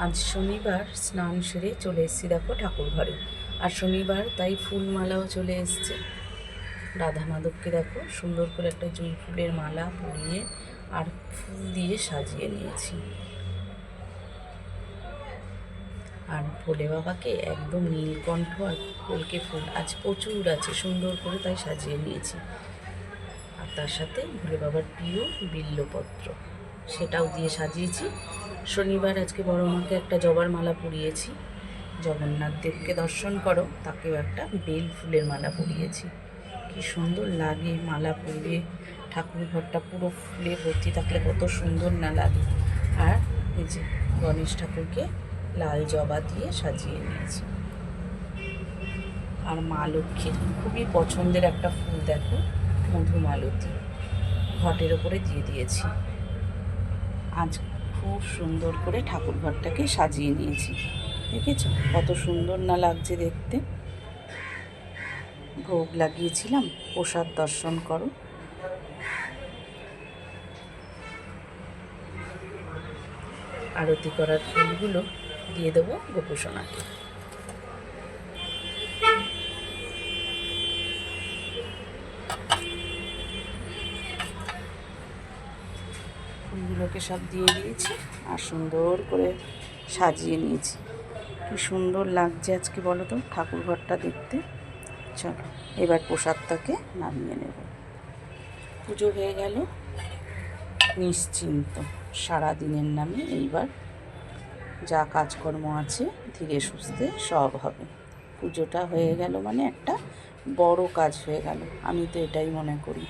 আজ শনিবার স্নান সেরে চলে এসেছি দেখো ঠাকুর ঘরে। আর শনিবার তাই ফুলমালাও চলে এসছে। রাধা মাধবকে দেখো সুন্দর করে একটা জুঁই ফুলের মালা পরিয়ে আর ফুল দিয়ে সাজিয়ে নিয়েছি। আর ভোলে বাবাকে একদম নীলকণ্ঠ আর কলকে ফুল আজ প্রচুর আছে, সুন্দর করে তাই সাজিয়ে নিয়েছি। আর তার সাথে ভোলে বাবার প্রিয় বিল্লপত্র সেটাও দিয়ে সাজিয়েছি। শনিবার আজকে বড় মাকে একটা জবার মালা পরিয়েছি। জগন্নাথ দেবকে দর্শন করো, তাকেও একটা বেল ফুলের মালা পরিয়েছি। কি সুন্দর লাগে মালা পরিয়ে, ঠাকুর ঘরটা পুরো ফুলে ভর্তি থাকলে কত সুন্দর না লাগে। আর এই যে গণেশ ঠাকুরকে লাল জবা দিয়ে সাজিয়ে নিয়েছি। আর মা লক্ষ্মীর খুবই পছন্দের একটা ফুল দেখো, মধুমালতী, ঘটের ওপরে দিয়ে দিয়েছি। আজ খুব সুন্দর করে ঠাকুর ঘরটাকে সাজিয়ে নিয়েছি। দেখেছো কত সুন্দর না লাগছে দেখতে। ভোগ লাগিয়েছিলাম, প্রসাদ দর্শন করো। আরতি করার ফুলগুলো দিয়ে দেবো গোপুসোনাকে। ফুলগুলোকে সব দিয়ে দিয়েছি আর সুন্দর করে সাজিয়ে নিয়েছি। কি সুন্দর লাগছে আজকে বলো তো ঠাকুর ঘরটা দেখতে। চলো এবার প্রসাদটাকে নামিয়ে নেব। পুজো হয়ে গেল, নিশ্চিন্ত সারাদিনের নামে এইবার যা কাজকর্ম আছে ধীরে সুস্থে সব হবে। পুজোটা হয়ে গেল মানে একটা বড় কাজ হয়ে গেল, আমি তো এটাই মনে করি।